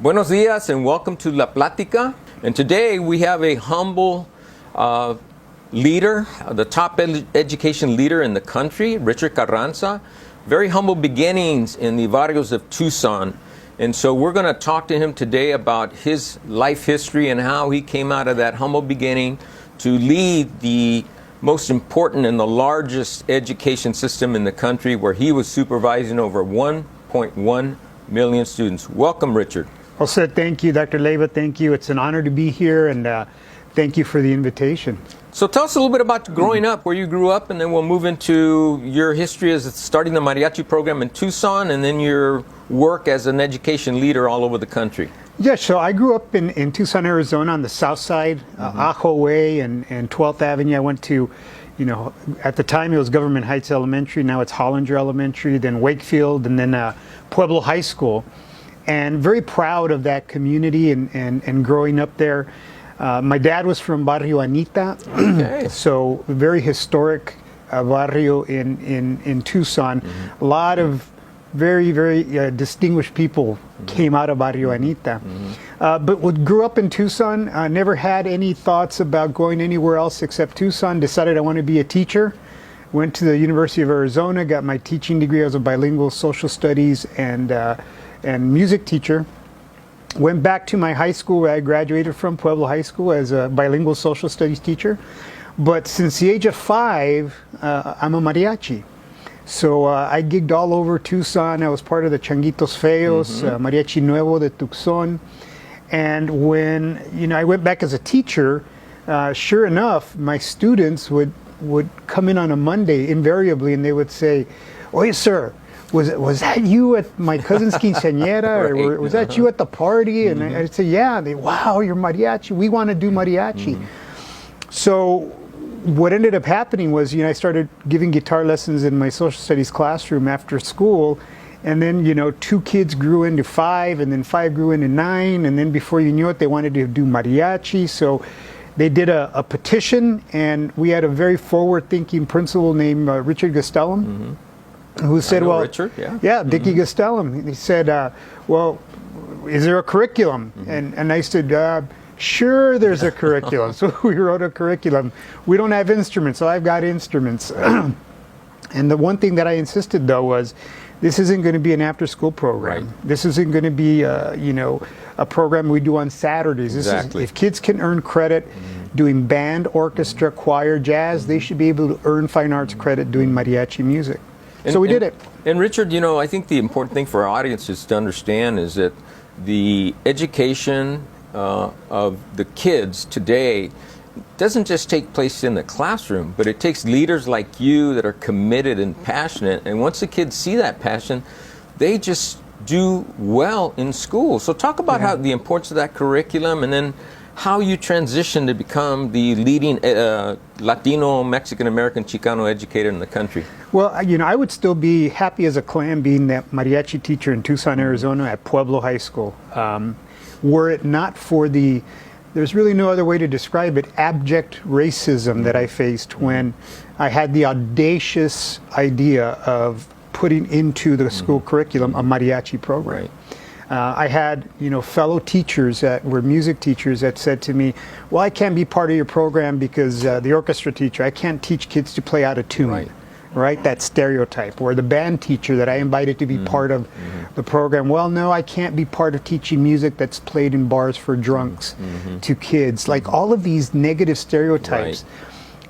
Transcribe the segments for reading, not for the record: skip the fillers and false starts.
Buenos dias and welcome to La Platica. And today we have a humble leader, the top education leader in the country, Richard Carranza. Very humble beginnings in the barrios of Tucson. And so we're going to talk to him today about his life history and how he came out of that humble beginning to lead the most important and the largest education system in the country, where he was supervising over 1.1 million students. Welcome, Richard. Well said. Thank you, Dr. Leyba. Thank you. It's an honor to be here, and thank you for the invitation. So tell us a little bit about growing up, where you grew up, and then we'll move into your history as starting the mariachi program in Tucson, and then your work as an education leader all over the country. Yeah, so I grew up in Tucson, Arizona, on the south side, Ajo Way and 12th Avenue. I went to, at the time it was Government Heights Elementary, now it's Hollinger Elementary, then Wakefield, and then Pueblo High School. And very proud of that community and growing up there. My dad was from Barrio Anita, Okay. so very historic barrio in Tucson. A lot of very, very distinguished people came out of Barrio Anita. But grew up in Tucson, never had any thoughts about going anywhere else except Tucson. Decided I want to be a teacher. Went to the University of Arizona, got my teaching degree. I was a bilingual social studies and music teacher. Went back to my high school where I graduated from, Pueblo High School, as a bilingual social studies teacher. But since the age of 5, I'm a mariachi. So I gigged all over Tucson. I was part of the Changitos Feos, Mariachi Nuevo de Tucson. And when I went back as a teacher, sure enough, my students would come in on a Monday invariably, and they would say, "Oye, sir, was that you at my cousin's quinceañera, or was that you at the party?" And I'd say, "Yeah." They, "Wow, you're mariachi. We want to do mariachi." So what ended up happening was, I started giving guitar lessons in my social studies classroom after school, and then 2 kids grew into 5, and then 5 grew into 9, and then before you knew it, they wanted to do mariachi. So they did a petition, and we had a very forward-thinking principal named Richard Gastelum, who said, "Well, Richard, Dickie Gastelum." He said, "Well, is there a curriculum?" And I said, "Sure, there's a curriculum." So we wrote a curriculum. We don't have instruments, so I've got instruments. And the one thing that I insisted, though, was this isn't going to be an after-school program. Right. This isn't going to be, a program we do on Saturdays. Exactly. If kids can earn credit doing band, orchestra, choir, jazz, they should be able to earn fine arts credit doing mariachi music. So we did it. And Richard, I think the important thing for our audiences to understand is that the education of the kids today doesn't just take place in the classroom, but it takes leaders like you that are committed and passionate. And once the kids see that passion, they just do well in school. So talk about how the importance of that curriculum, and then how you transitioned to become the leading Latino, Mexican American, Chicano educator in the country. Well, I would still be happy as a clam being that mariachi teacher in Tucson, Arizona at Pueblo High School. Were it not for there's really no other way to describe it, abject racism that I faced when I had the audacious idea of putting into the school curriculum a mariachi program. Right. I had, fellow teachers that were music teachers that said to me, "Well, I can't be part of your program because the orchestra teacher, I can't teach kids to play out of tune." Right? That stereotype. Or the band teacher that I invited to be part of the program, "Well, no, I can't be part of teaching music that's played in bars for drunks to kids." Like all of these negative stereotypes.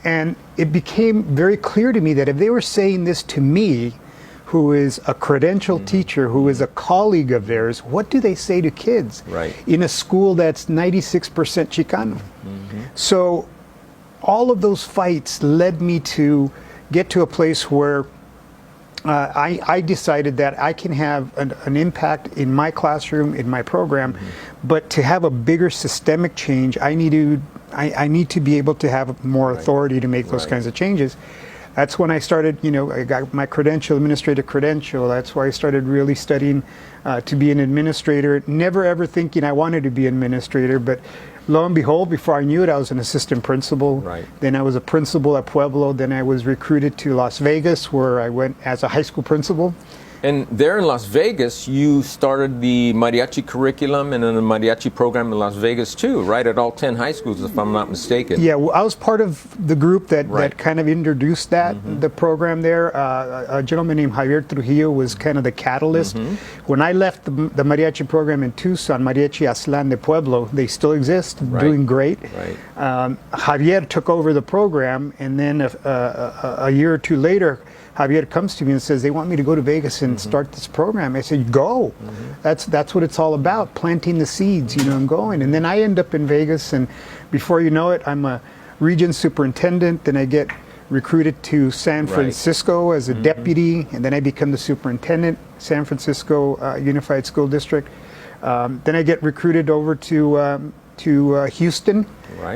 And it became very clear to me that if they were saying this to me, who is a credentialed teacher, who is a colleague of theirs, what do they say to kids in a school that's 96% Chicano? So all of those fights led me to get to a place where I decided that I can have an impact in my classroom, in my program, but to have a bigger systemic change, I need to be able to have more authority to make those kinds of changes. That's when I started, I got my administrative credential. That's why I started really studying to be an administrator, never ever thinking I wanted to be an administrator, but lo and behold, before I knew it, I was an assistant principal. Then I was a principal at Pueblo. Then I was recruited to Las Vegas, where I went as a high school principal. And there in Las Vegas, you started the mariachi curriculum and then the mariachi program in Las Vegas too, right? At all 10 high schools, if I'm not mistaken. Yeah, well, I was part of the group that kind of introduced that, the program there. A gentleman named Javier Trujillo was kind of the catalyst. When I left the mariachi program in Tucson, Mariachi Aslan de Pueblo, they still exist, doing great. Javier took over the program, and then a year or two later, Javier comes to me and says, they want me to go to Vegas and start this program. I said, go. That's what it's all about, planting the seeds, and going. And then I end up in Vegas, and before you know it, I'm a region superintendent. Then I get recruited to San Francisco as a deputy, and then I become the superintendent, San Francisco Unified School District. Then I get recruited over to Houston,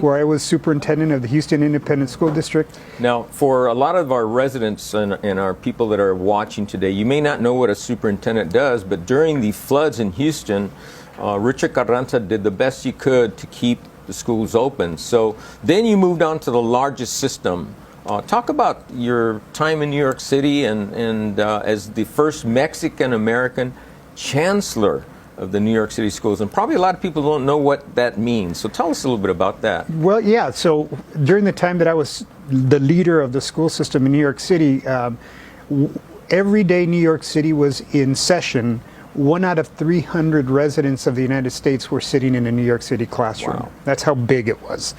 where I was superintendent of the Houston Independent School District. Now, for a lot of our residents and our people that are watching today, you may not know what a superintendent does, but during the floods in Houston, Richard Carranza did the best he could to keep the schools open. So then you moved on to the largest system. Talk about your time in New York City and as the first Mexican-American chancellor of the New York City schools, and probably a lot of people don't know what that means. So tell us a little bit about that. Well, yeah. So during the time that I was the leader of the school system in New York City, every day New York City was in session. 1 out of 300 residents of the United States were sitting in a New York City classroom. Wow. That's how big it was.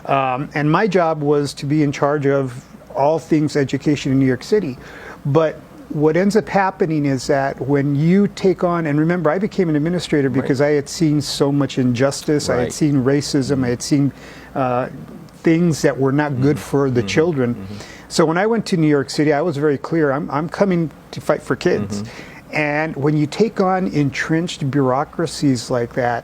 And my job was to be in charge of all things education in New York City. But what ends up happening is that when you take on, and remember, I became an administrator because I had seen so much injustice, I had seen racism, I had seen things that were not good for the children. So when I went to New York City, I was very clear, I'm coming to fight for kids. And when you take on entrenched bureaucracies like that,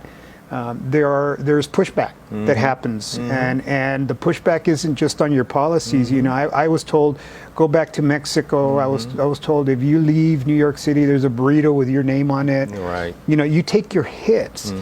there's pushback that happens, and the pushback isn't just on your policies. I was told, go back to Mexico. I was told, if you leave New York City, there's a burrito with your name on it. You take your hits.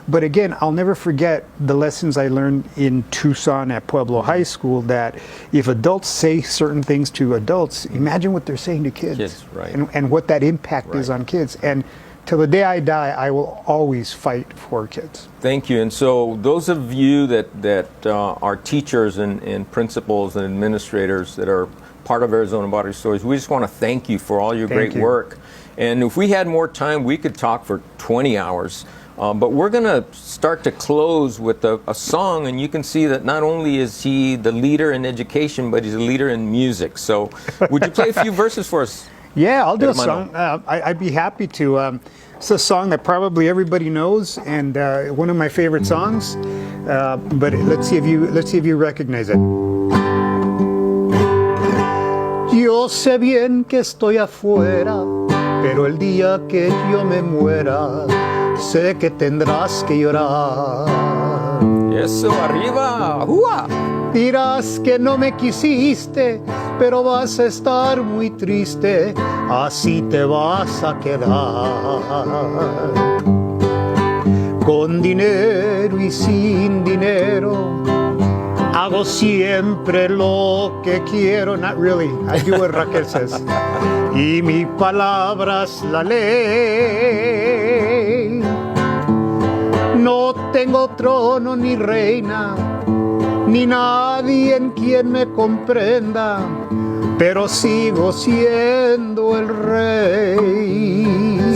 But again, I'll never forget the lessons I learned in Tucson at Pueblo High School, that if adults say certain things to adults, imagine what they're saying to kids, and what that impact is on kids. And till the day I die, I will always fight for kids. Thank you. And so those of you that are teachers and principals and administrators that are part of Arizona Barrio Stories, we just want to thank you for all your great work. And if we had more time, we could talk for 20 hours. But we're going to start to close with a song, and you can see that not only is he the leader in education, but he's a leader in music. So would you play a few verses for us? Yeah, I'll do a song. I'd be happy to. It's a song that probably everybody knows, and one of my favorite songs. But let's see if you recognize it. Yo sé bien que estoy afuera, pero el día que yo me muera, sé que tendrás que llorar. Eso, arriba. ¡Hua! Dirás que no me quisiste, pero vas a estar muy triste, así te vas a quedar. Con dinero y sin dinero, hago siempre lo que quiero. Not really, I do what Raquel says. Y mi palabra es la ley. No tengo trono ni reina, ni nadie en quien me comprenda, pero sigo siendo el rey.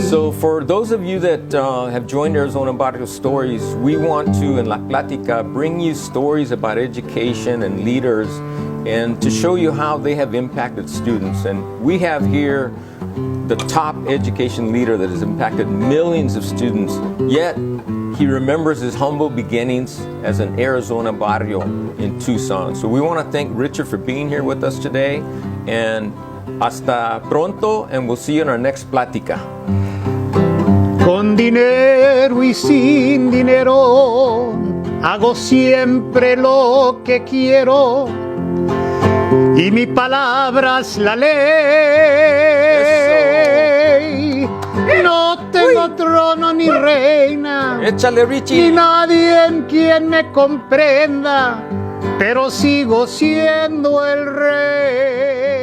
So for those of you that have joined Arizona Barrio Stories, we want to, in La Platica, bring you stories about education and leaders and to show you how they have impacted students. And we have here the top education leader that has impacted millions of students, yet he remembers his humble beginnings as an Arizona barrio in Tucson. So we want to thank Richard for being here with us today, and hasta pronto, and we'll see you in our next Platica. Con dinero y sin dinero, hago siempre lo que quiero, y mi palabra es la ley. No tengo trono ni reina, Échale, Richie. ni nadie en quien me comprenda, pero sigo siendo el rey.